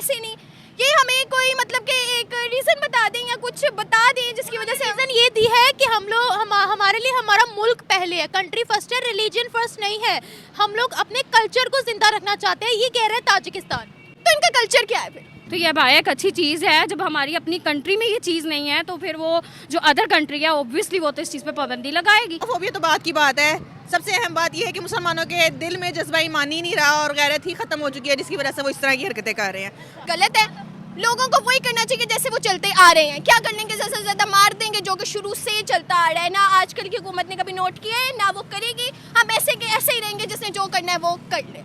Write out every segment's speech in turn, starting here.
ऐसे नहीं। ये हमें कोई मतलब कि एक रीज़न बता दें या कुछ बता दें जिसकी वजह से रीज़न ये दी है कि हमारे लिए हमारा मुल्क पहले है, कंट्री फर्स्ट है, रिलीजन फर्स्ट नहीं है। हम लोग अपने कल्चर को जिंदा रखना चाहते हैं, ये कह रहे हैं ताजिकिस्तान। तो इनका कल्चर क्या है फिर? तो ये अबाया एक अच्छी चीज़ है। जब हमारी अपनी कंट्री में ये चीज़ नहीं है तो फिर वो जो अदर कंट्री है ऑब्वियसली वो तो इस चीज़ पे पाबंदी लगाएगी। वो भी तो बात की बात है। सबसे अहम बात ये है कि मुसलमानों के दिल में जज्बा ईमान ही नहीं रहा और गैरत ही खत्म हो चुकी है, जिसकी वजह से वो इस तरह की हरकतें कर रहे हैं। गलत है। लोगों को वही करना चाहिए जैसे वो चलते आ रहे हैं। क्या कर लेंगे? ज़्यादा से ज़्यादा मार देंगे, जो कि शुरू से चलता आ रहा है ना। आजकल की हुकूमत ने कभी नोट किया है ना वो करेगी। हम ऐसे के ऐसे ही रहेंगे, जिसने जो करना है वो कर ले,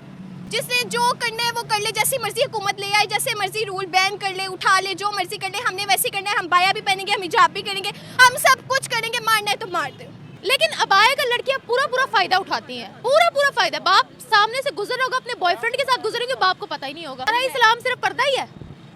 जिसने जो करना है वो कर ले। जैसी मर्जी हुकूमत ले आए, जैसे मर्जी रूल बैन कर ले, उठा ले, जो मर्जी कर ले, हमने वैसे करना है। हम बाया भी पहनेंगे, हम हिजाब भी करेंगे, हम सब कुछ करेंगे। मारना है तो मार दो। लेकिन अबाया का लड़कियां पूरा फायदा उठाती हैं, पूरा फायदा। बाप सामने से गुजर होगा, अपने बॉयफ्रेंड के साथ गुजरेंगे, बाप को पता ही नहीं होगा। सारा इस्लाम सिर्फ पर्दा ही है?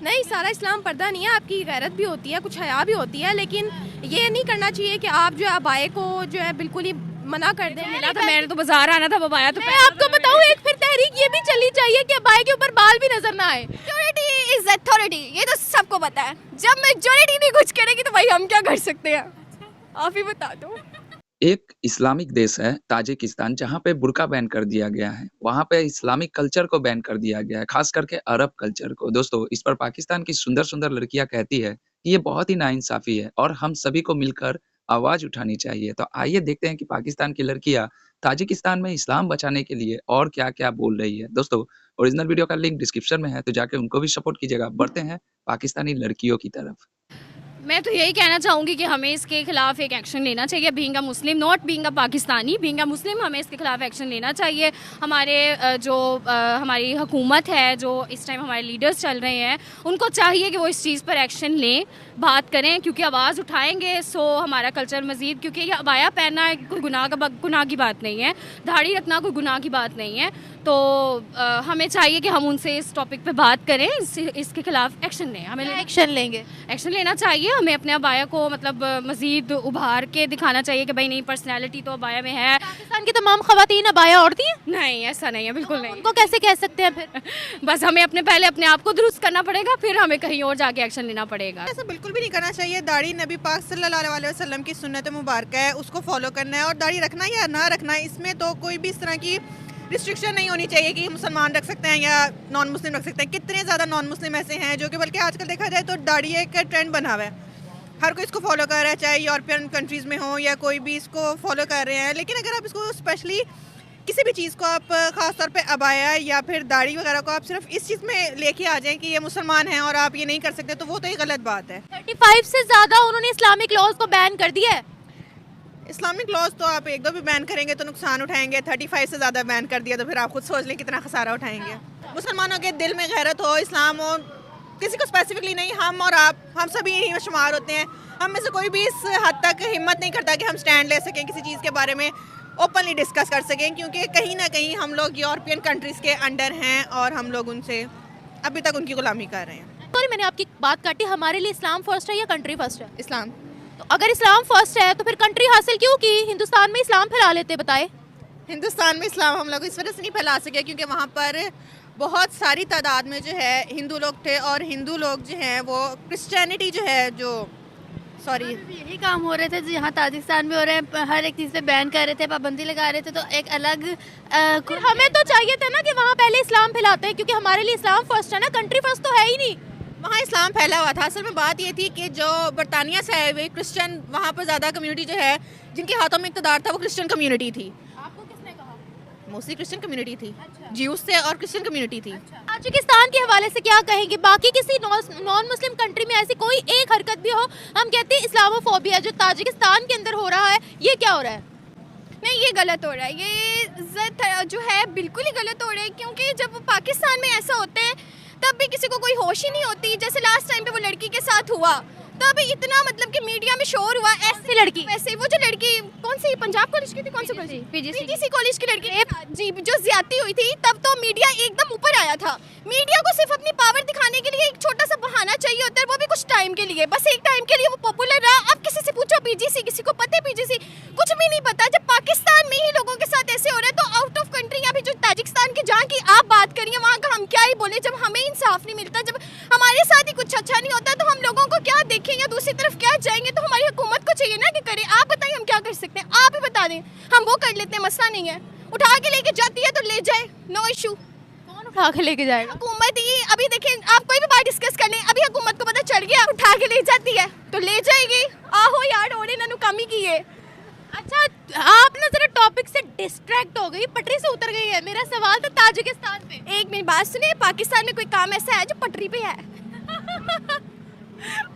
नहीं, सारा इस्लाम पर्दा नहीं है। आपकी गैरत भी होती है, कुछ हया भी होती है, लेकिन ये नहीं करना चाहिए कि आप जो है अबाए को जो है बिल्कुल ही मना कर दें। मिला था, मैंने तो बाजार आना था, अबाया तो मैं आपको बताऊं, एक फिर तहरीक ये भी चली चाहिए कि अबाए के ऊपर बाल भी नजर ना आए। मेजॉरिटी इज अथॉरिटी, ये तो सबको पता है। जब मेजॉरिटी नहीं कुछ करेगी तो भाई हम क्या कर सकते हैं? आप ही बता दो। एक इस्लामिक देश है ताजिकिस्तान, जहाँ पे बुर्का बैन कर दिया गया है। वहाँ पे इस्लामिक कल्चर को बैन कर दिया गया है, खास करके अरब कल्चर को। दोस्तों, इस पर पाकिस्तान की सुंदर लड़कियां कहती है कि ये बहुत ही नाइंसाफी है और हम सभी को मिलकर आवाज उठानी चाहिए। तो आइए देखते हैं कि पाकिस्तान की लड़कियां ताजिकिस्तान में इस्लाम बचाने के लिए और क्या-क्या बोल रही है। दोस्तों, ओरिजिनल वीडियो का लिंक डिस्क्रिप्शन में है, तो जाके उनको भी सपोर्ट कीजिएगा। बढ़ते हैं पाकिस्तानी लड़कियों की तरफ। मैं तो यही कहना चाहूँगी कि हमें इसके खिलाफ एक एक्शन लेना चाहिए। Being a Muslim, not being a Pakistani, being a Muslim, हमें इसके खिलाफ एक्शन लेना चाहिए। हमारे हमारी हुकूमत है, जो इस टाइम हमारे लीडर्स चल रहे हैं, उनको चाहिए कि वो इस चीज़ पर एक्शन लें, बात करें, क्योंकि आवाज़ उठाएंगे सो हमारा कल्चर मज़ीद, क्योंकि ये अबाया पहनना कोई गुनाह की बात नहीं है, दाढ़ी रखना कोई गुनाह की बात नहीं है। तो हमें चाहिए कि हम उनसे इस टॉपिक पे बात करें, इसके खिलाफ एक्शन लें। हमें एक्शन लेना चाहिए। हमें अपने अबाया को मतलब मज़ीद उभार के दिखाना चाहिए कि भाई नहीं, पर्सनैलिटी तो अबाया में है। पाकिस्तान की तमाम खवातीन अबाया ओढ़ती हैं? नहीं, ऐसा नहीं है, बिल्कुल नहीं। उनको कैसे कह सकते हैं फिर? बस हमें पहले अपने आप को दुरुस्त करना पड़ेगा, फिर हमें कहीं और जाके एक्शन लेना पड़ेगा। ऐसा बिल्कुल भी नहीं करना चाहिए। दाढ़ी नबी पाक सल्लल्लाहु अलैहि वसल्लम की सुन्नत मुबारक है, उसको फॉलो करना है। और दाढ़ी रखना या ना रखना, इसमें तो कोई भी इस तरह की रिस्ट्रिक्शन नहीं होनी चाहिए कि मुसलमान रख सकते हैं या नॉन मुस्लिम रख सकते हैं। कितने ज़्यादा नॉन मुस्लिम ऐसे हैं जो कि, बल्कि आजकल देखा जाए तो दाढ़ी एक ट्रेंड बना हुआ है, हर कोई इसको फॉलो कर रहा है, चाहे यूरोपियन कंट्रीज़ में हो या कोई भी इसको फॉलो कर रहे हैं। लेकिन अगर आप इसको स्पेशली किसी भी चीज़ को आप ख़ास तौर पे अबाया या फिर दाढ़ी वगैरह को आप सिर्फ इस चीज़ में लेके आ जाएं कि ये मुसलमान हैं और आप ये नहीं कर सकते, तो वो तो एक गलत बात है। 35 से ज़्यादा उन्होंने इस्लामिक लॉज को बैन कर दिया है। इस्लामिक लॉज तो आप एक दो भी बैन करेंगे तो नुकसान उठाएंगे, 35 से ज़्यादा बैन कर दिया तो फिर आप खुद सोच लें कितना खसारा उठाएंगे। मुसलमानों के दिल में गैरत हो, इस्लाम हो, किसी को स्पेसिफिकली नहीं, हम और आप, हम सभी यही में शुमार होते हैं। हम में से कोई भी इस हद तक हिम्मत नहीं करता कि हम स्टैंड ले सकें, किसी चीज़ के बारे में ओपनली डिस्कस कर सकें, क्योंकि कहीं ना कहीं हम लोग यूरोपियन कंट्रीज़ के अंडर हैं और हम लोग उनसे अभी तक उनकी गुलामी कर रहे हैं। सॉरी, मैंने आपकी बात काटी। हमारे लिए इस्लाम फर्स्ट है या कंट्री फर्स्ट है? इस्लाम। तो अगर इस्लाम फर्स्ट है तो फिर कंट्री हासिल क्यों की? हिंदुस्तान में इस्लाम फैला लेते, बताए। हिंदुस्तान में इस्लाम हम लोग इस वजह से नहीं फैला सके क्योंकि वहाँ पर बहुत सारी तादाद में जो है हिंदू लोग थे, और हिंदू लोग जो हैं वो क्रिश्चियनिटी जो है, जो सॉरी यही काम हो रहे थे जहाँ ताजिकिस्तान में हो रहे हैं, हर एक चीज़ पे बैन कर रहे थे, पाबंदी लगा रहे थे। तो एक अलग फिर हमें तो चाहिए था ना कि वहाँ पहले इस्लाम फैलाते हैं, क्योंकि हमारे लिए इस्लाम फर्स्ट है ना, कंट्री फर्स्ट तो है ही नहीं। वहाँ इस्लाम फैला हुआ था। असल में बात ये थी कि जो बरतानिया से आए हुए क्रिश्चियन, वहाँ पर ज़्यादा कम्युनिटी जो है जिनके हाथों में इक़्तिदार था वो क्रिश्चियन कम्युनिटी थी। आपको किसने कहा? मोस्टली क्रिश्चियन कम्युनिटी थी, ज्यूस से और क्रिश्चियन कम्युनिटी थी। ताजिकिस्तान के हवाले से क्या कहेंगे? बाकी किसी नॉन मुस्लिम कंट्री में ऐसी कोई एक हरकत भी हो, हम कहते हैं इस्लामोफोबिया, जो ताजिकिस्तान के अंदर हो रहा है, ये क्या हो रहा है? नहीं, ये गलत हो रहा है। ये इज्जत जो है बिल्कुल ही गलत हो रहा है, क्योंकि जब पाकिस्तान में ऐसा होता है तब भी किसी को कोई होश ही नहीं होती। जैसे लास्ट टाइम पे वो लड़की के साथ हुआ, तब इतना मतलब कि मीडिया में शोर हुआ। ऐसी लड़की, वैसे वो जो लड़की कौन सी पंजाब कॉलेज की थी, कौन सी कॉलेज? पीजीसी कॉलेज की लड़की जी, जो ज्यादती हुई थी, तब तो मीडिया एकदम ऊपर आया था। मीडिया को सिर्फ अपनी पावर दिखाने के लिए एक छोटा सा बहाना चाहिए होता है, वो भी कुछ टाइम के लिए, बस एक टाइम के लिए वो पॉपुलर रहा। अब किसी से पूछो पीजीसी, किसी को पता है पीजीसी? कुछ भी नहीं पता। जब पाकिस्तान में ही लोगों के साथ ऐसे हो रहा है, तो आउट ऑफ कंट्री या फिर जो ताजिकिस्तान की जहाँ की आप बात करिए, वहाँ का हम क्या ही बोले, जब हमें इंसान इंसाफ नहीं मिलता, जब हमारे साथ ही कुछ अच्छा नहीं होता तो हम लोगों को क्या देखेंगे, दूसरी तरफ क्या जाएंगे? तो हमारी हुकूमत को चाहिए ना कि करे। आप बताइए हम क्या कर सकते हैं, आप ही बता दें, हम वो कर लेते हैं, मसला नहीं है। उठा के लेके जाती है तो ले जाए, नो इशू। कौन उठा के लेके जाएगा? हुकूमत ही, अभी देखें आप कोई भी बात डिस्कस कर लें, अभी हुकूमत को पता चल गया उठा के ले जाती है तो ले जाएगी। आहो यार, होने ना नुकामी की है। अच्छा, आप ना जरा टॉपिक से डिस्ट्रैक्ट हो गई, पटरी से उतर गई है। मेरा सवाल था ताजिकिस्तान पे। एक मेरी बात सुनिए, पाकिस्तान में कोई काम ऐसा है जो पटरी पे है?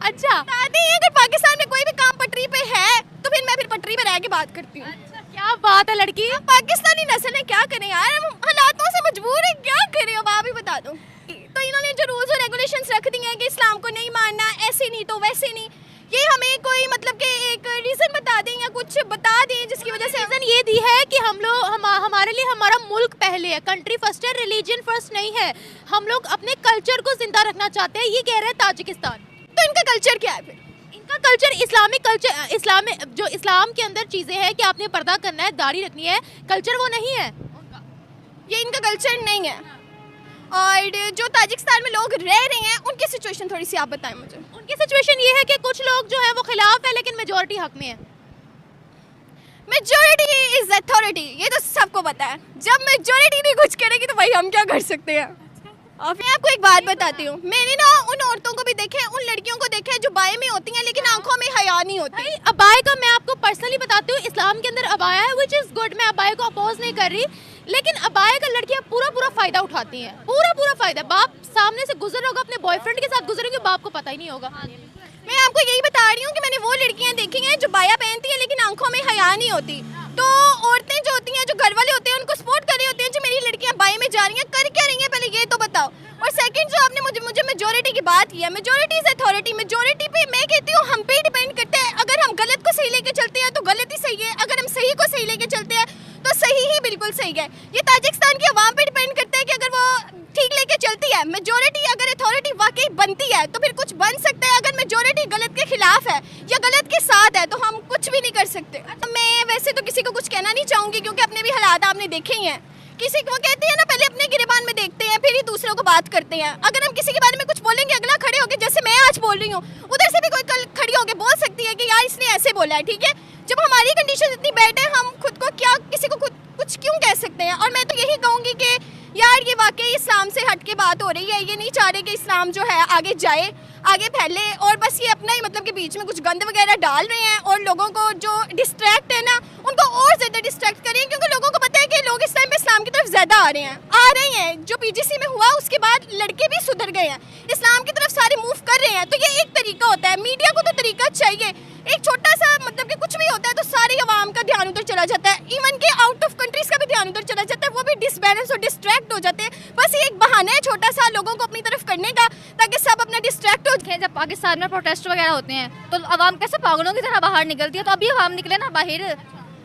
अच्छा, दादी, अगर पाकिस्तान में कोई भी काम पटरी पे है तो फिर पटरी पे रह के बात करती हूँ। अच्छा, क्या बात है लड़की। पाकिस्तानी नस्ल है, क्या करें यार, हम हालातों से मजबूर है, क्या करें अब आप ही बता दो। तो इन्होंने जो रूल्स और रेगुलेशंस रख दिए हैं कि इस्लाम को नहीं मानना, ऐसे नहीं तो वैसे नहीं, ये हमें कोई मतलब कि एक रीजन बता दें या कुछ बता दें जिसकी वजह से रीजन ये दी है कि हमारे लिए हमारा मुल्क पहले है, कंट्री फर्स्ट है, रिलीजन फर्स्ट नहीं है। हम लोग अपने कल्चर को जिंदा रखना चाहते हैं, ये कह रहे हैं ताजिकिस्तान। तो इनका कल्चर क्या है फिर? इनका कल्चर इस्लामिक कल्चर, जो इस्लाम के अंदर चीजें हैं कि आपने पर्दा करना है, दाढ़ी रखनी है, कल्चर वो नहीं है। ये इनका कल्चर नहीं है। और जो ताजिकिस्तान में लोग रह रहे हैं उनकी सिचुएशन थोड़ी सी आप बताएं मुझे। उनकी सिचुएशन ये है कि कुछ लोग जो है वो खिलाफ है लेकिन मेजोरिटी हक में है। मेजोरिटी इज अथॉरिटी, ये तो सबको पता है। जब मेजोरिटी नहीं कुछ करेगी तो भाई हम क्या कर सकते हैं। और मैं आपको एक बात बताती हूँ, मैंने ना उन औरतों को भी देखा है, उन लड़कियों को देखा है जो बाएं में होती हैं लेकिन आंखों में हया नहीं होती। अबाए का मैं आपको पर्सनली बताती हूँ, इस्लाम के अंदर अबाया है, विच इज गुड। मैं अबाए को अपोज नहीं कर रही, लेकिन अबाए का लड़कियां पूरा फायदा उठाती हैं, पूरा फायदा। बाप सामने से गुजर होगा, अपने बॉयफ्रेंड के साथ गुजरेंगे, बाप को पता ही नहीं होगा। मैं आपको यही बता रही हूँ कि मैंने वो लड़कियां देखी हैं जो बाया पहनती हैं लेकिन आंखों में हया नहीं होती। तो औरतें जो होती हैं, जो घर वाले होते हैं, उनको सपोर्ट कर रही होती हैं जी मेरी लड़कियां बाएं में जा रही हैं, कर क्या रही हैं पहले ये तो बताओ। और सेकंड, जो आपने मुझे मेजोरिटी की बात की है, मेजोरिटी इज अथॉरिटी। मेजोरिटी पे मैं कहती हूँ हम पे डिपेंड करता है। अगर हम गलत को सही लेके चलते हैं तो गलत ही सही है, अगर हम सही को सही लेके चलते हैं तो सही ही बिल्कुल सही है। ये ताजिकिस्तान की आवाम पे डिपेंड करता है कि अगर वो ठीक लेके चलती है, मेजोरिटी अगर अथॉरिटी वाकई बनती है तो फिर कुछ बन सकता है। अगर मेजोरिटी गलत के खिलाफ है या गलत के साथ है तो हम कुछ भी नहीं कर सकते। मैं वैसे तो किसी को कुछ कहना नहीं चाहूँगी क्योंकि अपने भी हालात आपने देखे ही हैं। किसी को कहते हैं ना, पहले अपने गिरेबान में देखते हैं फिर ही दूसरों को बात करते हैं। अगर हम किसी के बारे में कुछ बोलेंगे, अगला खड़े होके, जैसे मैं आज बोल रही हूँ, उधर से भी कोई कल खड़ी होके बोल सकती है कि यार इसने ऐसे बोला है, ठीक है। जब हमारी कंडीशन इतनी बैड है, हम खुद को क्या किसी को कुछ क्यों कह सकते हैं। और मैं तो यही कहूँगी कि यार ये वाकई इस्लाम से हट के बात हो रही है। ये नहीं चाह रहे कि इस्लाम जो है आगे जाए, आगे फैले, और बस ये अपना ही मतलब के बीच में कुछ गंद वगैरह डाल रहे हैं और लोगों को जो डिस्ट्रैक्ट है ना उनको और ज़्यादा डिस्ट्रैक्ट करें, क्योंकि लोगों को पता है कि लोग इस टाइम पे इस्लाम की तरफ ज़्यादा आ रहे हैं। जो पीजीसी में हुआ उसके बाद लड़के भी सुधर गए हैं, इस्लाम की तरफ सारे मूव कर रहे हैं। तो ये एक तरीका होता है, मीडिया को तो तरीका चाहिए। एक छोटा सा मतलब कि कुछ भी होता है तो सारी आवाम का ध्यान उधर चला जाता है, इवन के आउट ऑफ कंट्रीज का भी ध्यान उधर चला जाता है, वो भी डिसबैलेंस और डिस्ट्रैक्ट हो जाते हैं। बस ये एक बहाना है छोटा सा लोगों को अपनी तरफ करने का, ताकि सब अपना डिस्ट्रैक्ट हो। जब पाकिस्तान में प्रोटेस्ट वगैरह होते हैं तो आवाम कैसे पागलों की तरह बाहर निकलती है। तो अभी आवाम निकले ना बाहर,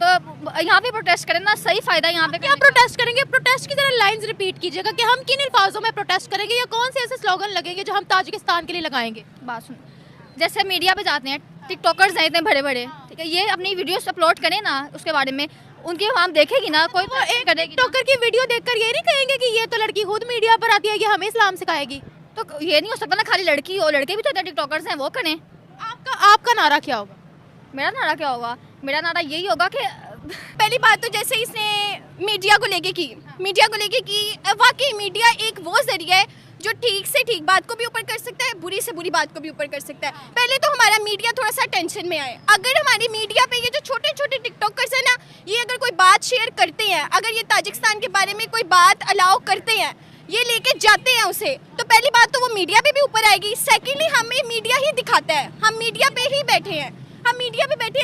तो यहाँ पे प्रोटेस्ट करें ना, सही फायदा यहाँ पे। क्या प्रोटेस्ट करेंगे? प्रोटेस्ट की तरह लाइंस रिपीट कीजिएगा कि हम किन अल्फाजों में प्रोटेस्ट करेंगे या कौन से ऐसे स्लोगन लगेंगे जो हम ताजिकिस्तान के लिए लगाएंगे। बात सुन, जैसे मीडिया पे जाते हैं, टिकटॉकर्स हैं इतने बड़े बड़े, ठीक है, ये अपनी वीडियोस अपलोड करें ना, उसके बारे में उनकी आवाम देखेगी ना, कोई वो एक टिकटॉकर की वीडियो देखकर ये नहीं कहेंगे कि ये तो लड़की खुद मीडिया पर आती है, ये हमें इस्लाम सिखाएगी। तो ये नहीं हो सकता ना खाली लड़की हो, लड़के भी तो इतने टिकटॉकर्स हैं, वो करें। आपका नारा क्या होगा? मेरा नारा क्या होगा? मेरा नारा यही होगा कि पहली बात तो जैसे इसने मीडिया को लेके की, वाकई मीडिया एक वो जरिया है जो ठीक से ठीक बात को भी ऊपर कर सकता है, बुरी से बुरी बात को भी ऊपर कर सकता है। पहले तो हमारा मीडिया थोड़ा सा टेंशन में आए। अगर हमारी मीडिया पे ये जो छोटे छोटे टिकटॉकर्स हैं ना, ये अगर कोई बात शेयर करते हैं, अगर ये ताजिकिस्तान के बारे में कोई बात अलाउ करते हैं, ये लेके जाते हैं उसे, तो पहली बात तो वो मीडिया पे भी ऊपर आएगी। सेकेंडली हमें मीडिया ही दिखाता है, हम मीडिया पे ही बैठे हैं,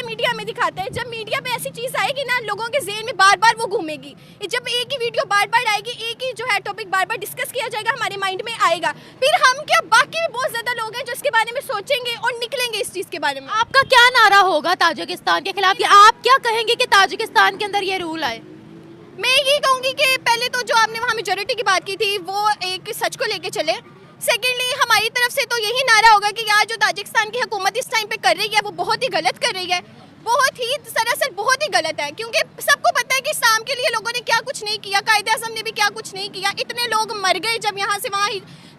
मीडिया हमें दिखाता है। जब मीडिया पे ऐसी चीज़ आएगी ना, लोगों के ज़हन में बार बार वो घूमेगी। जब एक ही वीडियो बार बार आएगी, एक ही जो है टॉपिक बार बार डिस्कस किया जाएगा, हमारे माइंड में आएगा, फिर हम क्या बाकी भी बहुत ज़्यादा लोग हैं जो इसके बारे में सोचेंगे और निकलेंगे इस चीज़ के बारे में। आपका क्या नारा होगा ताजिकिस्तान के खिलाफ? आप क्या कहेंगे कि ताजिकिस्तान के अंदर ये रूल आए? मैं ये कहूँगी कि पहले तो जो आपने वहाँ मेजोरिटी की बात की थी वो एक सच को लेके चले। सेकेंडली हमारी तरफ से तो यही नारा होगा कि यार जो ताजिकिस्तान की हुकूमत इस टाइम पे कर रही है वो बहुत ही गलत कर रही है। बहुत ही सरासर बहुत ही गलत है, क्योंकि सबको पता है कि इस्लाम के लिए लोगों ने क्या कुछ नहीं किया, कायदे आज़म ने भी क्या कुछ नहीं किया, इतने लोग मर गए जब यहाँ से वहाँ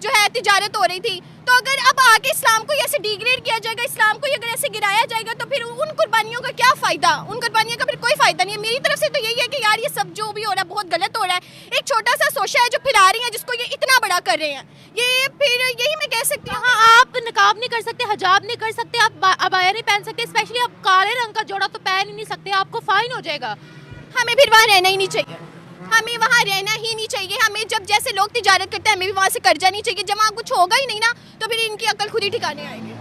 जो है तिजारत हो रही थी। तो अगर अब आके इस्लाम को ऐसे डिग्रेड किया जाएगा, इस्लाम को अगर ऐसे गिराया जाएगा, तो फिर उन कुर्बानियों का क्या फ़ायदा, उन कुर्बानियों का फिर कोई फ़ायदा नहीं है। मेरी तरफ से तो यही है कि यार ये सब जो भी हो रहा है बहुत गलत हो रहा है। एक छोटा सा शोशा है जो फैला रही है, जिसको ये इतना बड़ा कर रहे हैं, ये फिर यही मैं कह सकती हूँ। हाँ, आप निकाब नहीं कर सकते, हिजाब नहीं कर सकते, आप अबाया नहीं पहन सकते, स्पेशली आप काले रंग का जोड़ा तो पहन ही नहीं सकते, आपको फाइन हो जाएगा। हमें फिर वहाँ रहना ही नहीं चाहिए, हमें वहाँ रहना ही नहीं चाहिए। हमें जब जैसे लोग तिजारत करते हैं, हमें भी वहाँ से कर्जा नहीं चाहिए। जब वहाँ कुछ होगा ही नहीं ना, तो फिर इनकी अकल खुद ही ठिकाने आएगी।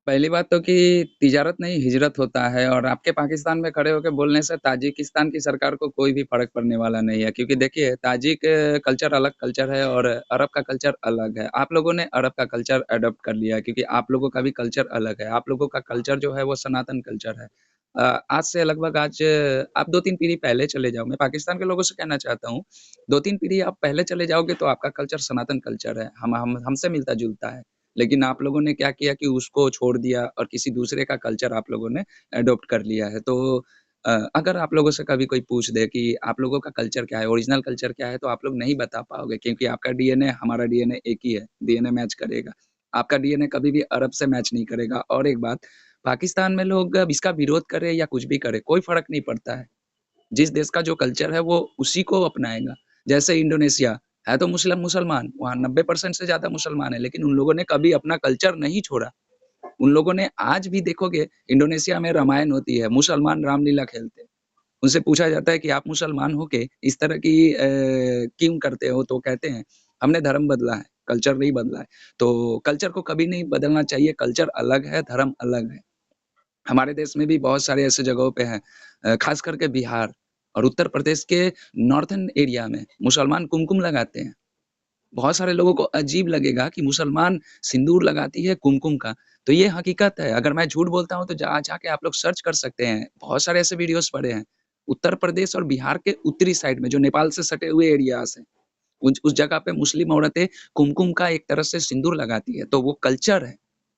पहली बात तो कि तिजारत नहीं हिजरत होता है, और आपके पाकिस्तान में खड़े होकर बोलने से ताजिकिस्तान की सरकार को कोई भी फ़र्क पड़ने वाला नहीं है, क्योंकि देखिए ताजिक कल्चर अलग कल्चर है और अरब का कल्चर अलग है। आप लोगों ने अरब का कल्चर अडॉप्ट कर लिया है, क्योंकि आप लोगों का भी कल्चर अलग है। आप लोगों का कल्चर जो है वो सनातन कल्चर है। आज से लगभग आप 2-3 पीढ़ी पहले चले जाओ, मैं पाकिस्तान के लोगों से कहना चाहता हूँ, 2-3 पीढ़ी आप पहले चले जाओगे तो आपका कल्चर सनातन कल्चर है, हम हमसे मिलता-जुलता है। लेकिन आप लोगों ने क्या किया कि उसको छोड़ दिया और किसी दूसरे का कल्चर आप लोगों ने अडॉप्ट कर लिया है। तो अगर आप लोगों से कभी कोई पूछ दे कि आप लोगों का कल्चर क्या है, ओरिजिनल कल्चर क्या है, तो आप लोग नहीं बता पाओगे, क्योंकि आपका डीएनए हमारा डीएनए एक ही है, डीएनए मैच करेगा। आपका डीएनए कभी भी अरब से मैच नहीं करेगा। और एक बात, पाकिस्तान में लोग अब इसका विरोध करें या कुछ भी करें, कोई फ़र्क नहीं पड़ता है। जिस देश का जो कल्चर है वो उसी को अपनाएगा। जैसे इंडोनेशिया है तो मुसलमान, वहाँ 90% से ज़्यादा मुसलमान है, लेकिन उन लोगों ने कभी अपना कल्चर नहीं छोड़ा। उन लोगों ने आज भी देखोगे इंडोनेशिया में रामायण होती है, मुसलमान रामलीला खेलते हैं। उनसे पूछा जाता है कि आप मुसलमान होके इस तरह की क्यों करते हो? तो कहते हैं, हमने धर्म बदला है, कल्चर नहीं बदला है। तो कल्चर को कभी नहीं बदलना चाहिए, कल्चर अलग है, धर्म अलग है। हमारे देश में भी बहुत सारे ऐसे जगहों पे हैं, ख़ास करके बिहार और उत्तर प्रदेश के नॉर्थर्न एरिया में मुसलमान कुमकुम लगाते हैं। बहुत सारे लोगों को अजीब लगेगा कि मुसलमान सिंदूर लगाती है कुमकुम का, तो ये हकीकत है। अगर मैं झूठ बोलता हूँ तो जाके आप लोग सर्च कर सकते हैं, बहुत सारे ऐसे वीडियोज़ पड़े हैं। उत्तर प्रदेश और बिहार के उत्तरी साइड में जो नेपाल से सटे हुए एरियाज़ हैं, उस जगह पे मुस्लिम औरतें कुमकुम का एक तरह से सिंदूर लगाती है, तो वो कल्चर है।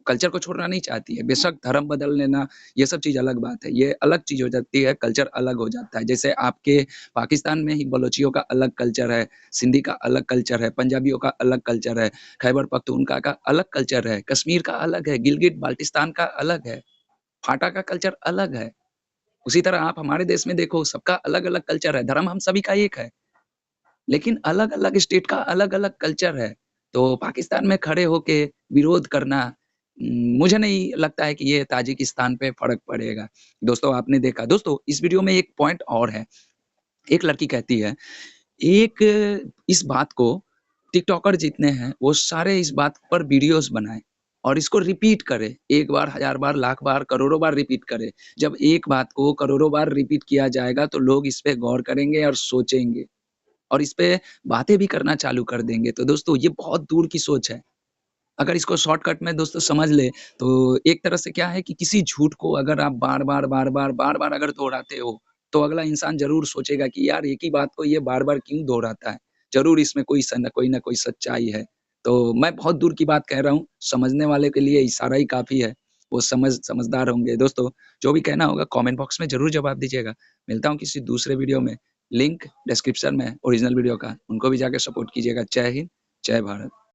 कल्चर को छोड़ना नहीं चाहती है। बेशक धर्म बदल लेना, ये सब चीज़ अलग बात है। ये अलग चीज़ हो जाती है, कल्चर अलग हो जाता है। जैसे आपके पाकिस्तान में ही बलोचियों का अलग कल्चर है, सिंधी का अलग कल्चर है, पंजाबियों का अलग कल्चर है, खैबर पख्तूनख्वा का अलग कल्चर है, कश्मीर का अलग है, गिलगिट-बाल्टिस्तान का अलग है, फाटा का कल्चर अलग है। उसी तरह आप हमारे देश में देखो, सबका अलग-अलग कल्चर है। धर्म हम सभी का एक है। लेकिन अलग-अलग स्टेट का अलग-अलग कल्चर है। तो पाकिस्तान में खड़े होके विरोध करना, मुझे नहीं लगता है कि ये ताजिकिस्तान पे फ़र्क पड़ेगा। दोस्तों आपने देखा, दोस्तों इस वीडियो में एक पॉइंट और है। एक लड़की कहती है, इस बात को टिकटॉकर जितने हैं, वो सारे इस बात पर वीडियोज़ बनाएँ और इसको रिपीट करें। 1 बार, 1000 बार, लाख बार, करोड़ों बार रिपीट करें। जब एक बात को करोड़ों बार रिपीट किया जाएगा, तो लोग इस पे गौर करेंगे और सोचेंगे। और इस पे बातें भी करना चालू कर देंगे। तो दोस्तों ये बहुत दूर की सोच है। अगर इसको शॉर्टकट में दोस्तों समझ लें, तो एक तरह से क्या है कि किसी झूठ को अगर आप बार-बार, बार-बार, बार-बार अगर दोहराते हो, तो अगला इंसान ज़रूर सोचेगा कि यार एक ही बात को ये बार-बार क्यों दोहराता है? ज़रूर इसमें कोई न कोई सच्चाई है। तो मैं बहुत दूर की बात कह रहा हूँ, समझने वाले के लिए इशारा ही काफ़ी है। वो समझदार होंगे। दोस्तों, जो भी कहना होगा कमेंट बॉक्स में ज़रूर जवाब दीजिएगा। मिलता हूँ किसी दूसरे वीडियो में। लिंक डिस्क्रिप्शन में ओरिजिनल वीडियो का, उनको भी जाके सपोर्ट कीजिएगा। जय हिंद, जय भारत।